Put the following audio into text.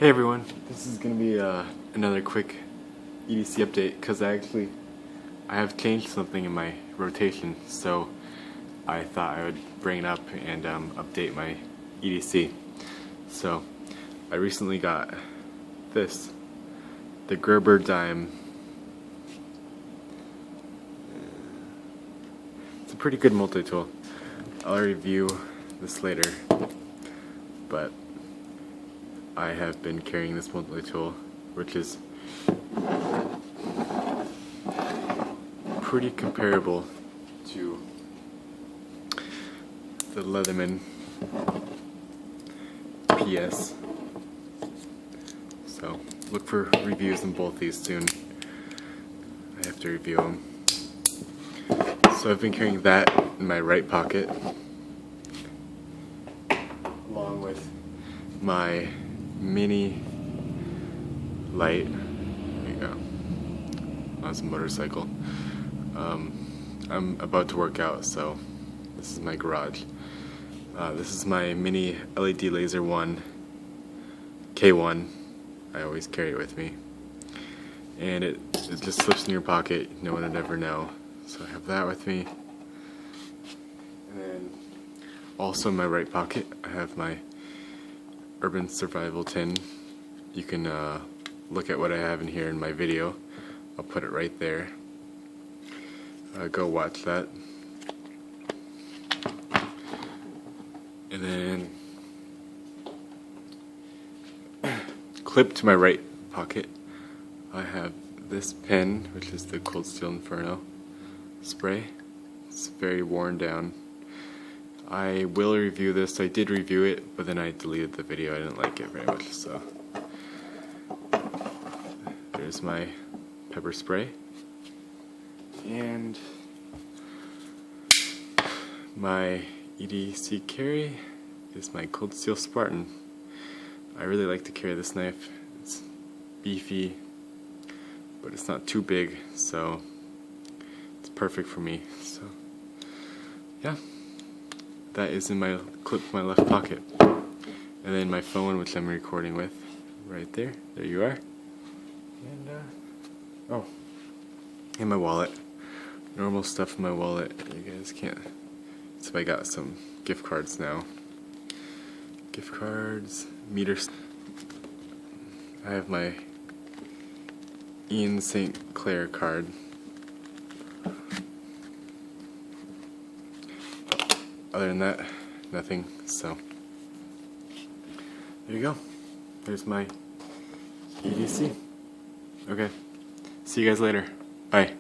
Hey everyone, this is going to be another quick EDC update because I have changed something in my rotation, so I thought I would bring it up and update my EDC. So I recently got this, the Gerber dime. It's a pretty good multi-tool. I'll review this later, but I have been carrying this multi-tool, which is pretty comparable to the Leatherman PS. So look for reviews on both these soon. I have to review them. So I've been carrying that in my right pocket, along with my mini light. There you go. That's a motorcycle. I'm about to work out, so this is my garage. This is my mini LED laser 1 K1. I always carry it with me, and it just slips in your pocket. No one would ever know. So I have that with me, and then also in my right pocket I have my Urban Survival tin. You can look at what I have in here in my video. I'll put it right there. Go watch that. And then clipped to my right pocket I have this pen, which is the Cold Steel Inferno spray. It's very worn down. I will review this. I did review it, but then I deleted the video. I didn't like it very much, so there's my pepper spray. And my EDC carry is my Cold Steel Spartan. I really like to carry this knife. It's beefy, but it's not too big, so it's perfect for me. So yeah, that is in my clip in my left pocket. And then my phone, which I'm recording with, right there. There you are. And oh, and my wallet. Normal stuff in my wallet. You guys can't. So I got some gift cards now. Gift cards, meters. I have my Ian St. Clair card. Other than that, nothing. So there you go. There's my EDC. Okay. See you guys later. Bye.